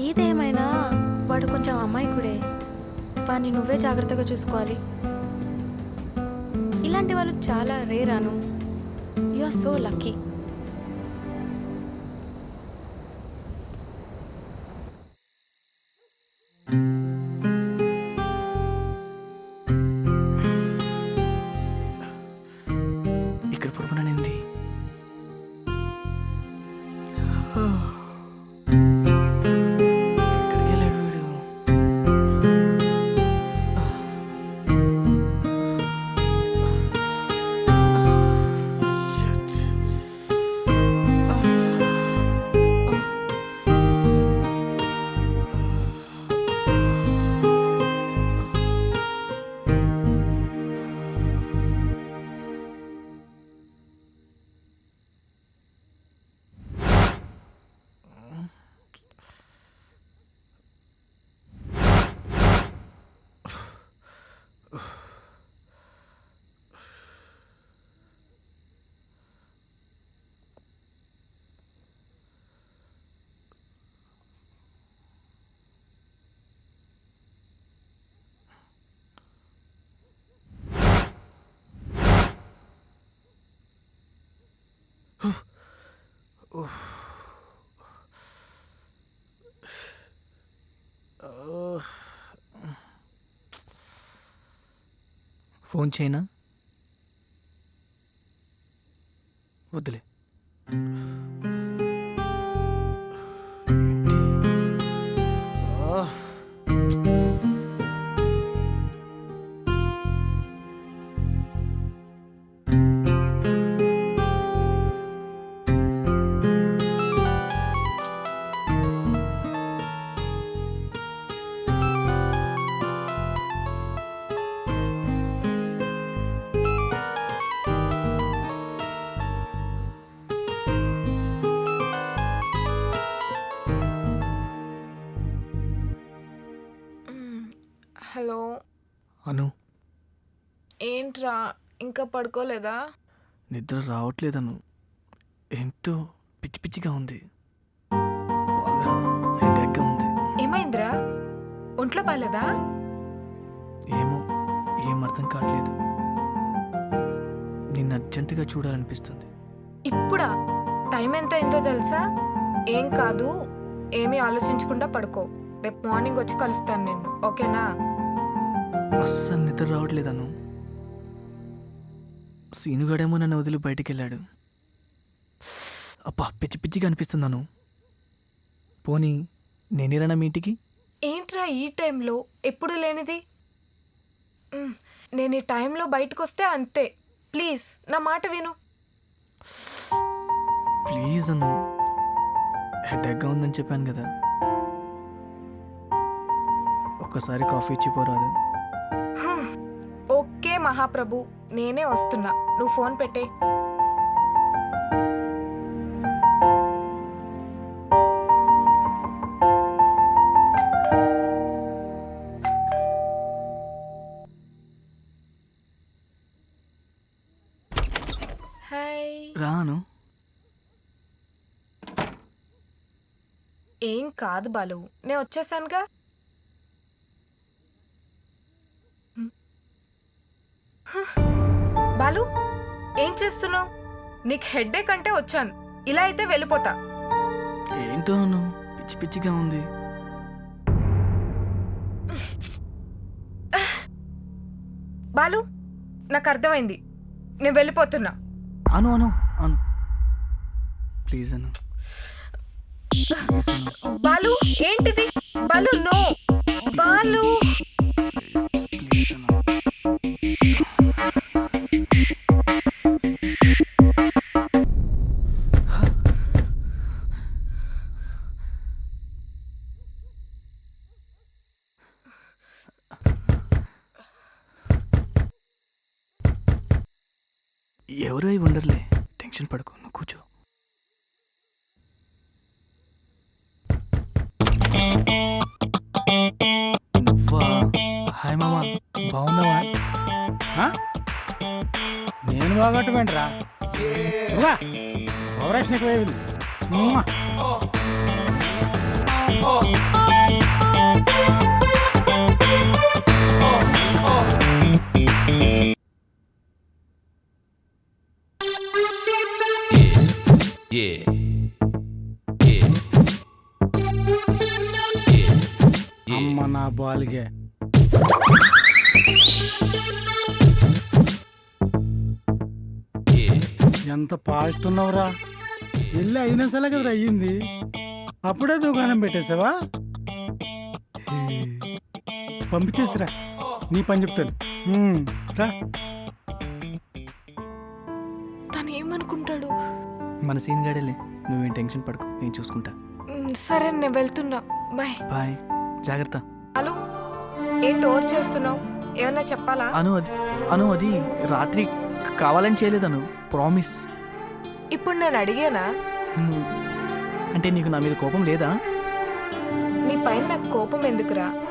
ఏదేమైనా వాడు కొంచెం అమాయకుడే. వాడిని నువ్వే జాగ్రత్తగా చూసుకోవాలి. ఇలాంటి వాళ్ళు చాలా రేర్ అను. You are so lucky. ఇక్కడ పడుకున్నానండి. ఎక్కడికి వెళ్ళాడు వీడు? Shit. ఫోన్ చేయనా? వద్దులే. హలో అను, ఏంట్రా ఇంకా పడుకోలేదా? నిద్ర రావట్లేదను. ఏంటో పిచ్చి పిచ్చిగా ఉంది. బాగా హెడేక్గా ఉంది. ఏమైందిరా? ఒంట్లో బాలేదా? ఏమో, ఏం అర్థం కావట్లేదు. నిన్ను అర్జెంటుగా చూడాలనిపిస్తుంది. ఇప్పుడా? టైం ఎంత అయిందో తెలుసా? ఏం కాదు, ఏమీ ఆలోచించకుండా పడుకో. రేపు మార్నింగ్ వచ్చి కలుస్తాను నిన్ను, ఓకేనా? అస్సలు నిద్ర రావట్లేదను. సీనుగాడేమో నన్ను వదిలి బయటికి వెళ్ళాడు. అబ్బా, పిచ్చి పిచ్చిగా అనిపిస్తున్నాను. పోనీ నేనేరన్నా మీ ఇంటికి? ఏంట్రా ఈ టైంలో ఎప్పుడు లేనిది? నేను ఈ టైంలో బయటకు వస్తే అంతే. ప్లీజ్ నా మాట విను. ప్లీజ్ అను, హెడేక్గా ఉందని చెప్పాను కదా. ఒక్కసారి కాఫీ ఇచ్చిపోరాదు? ఓకే మహాప్రభు, నేనే వస్తున్నా. నువ్వు ఫోన్ పెట్టే. హాయ్. రాను. ఏం కాదు బాలు, నేను వచ్చేసానుగా. బాలు, ఏం చేస్తున్నావు? నీకు హెడ్ఏక్ అంటే వచ్చాను, ఇలా అయితే వెళ్ళిపోతా. ఏంటో అను, పిచ్చి పిచ్చిగా ఉంది. బాలు, నాకు అర్థమైంది, నేను వెళ్ళిపోతున్నా. అను అను అను, ప్లీజ్ అను. ప్లీజ్ అను. బాలు, ఏంటిది? బాలు, నో. బాలు, ప్లీజ్ అను. ఎవరో అయి ఉండర్లే, టెన్షన్ పడుకో, నువ్వు కూర్చో. నువ్వా? హాయ్ మామా, బాగున్నావా? నేను బాగొట్టమేంట్రా? పౌరాష్నిక వేవిలు. బాలిగే ఎంత ఫాస్ట్ ఉన్నావురా వెళ్ళి 5 నిమిషాలే కదరా అయ్యింది అప్పుడే దుకాణం పెట్టేసావా పంపించేసిరా నీ పని చెప్తాను రా తను ఏమనుకుంటాడు? మన సీన్ గడలే, నువ్వేం టెన్షన్ పడకు, నేను చూసుకుంటా. సరే నేను వెళ్తున్నా, బాయ్. బాయ్, జాగ్రత్త. హలో, ఏం డోర్ చేస్తున్నావు? ఏమన్నా చెప్పాలా? అను అది రాత్రి కావాలని చేయలేదను, ప్రామిస్. ఇప్పుడు నేను అడిగానా? అంటే నీకు నా మీద కోపం లేదా? నీ పైన నాకు కోపం ఎందుకురా?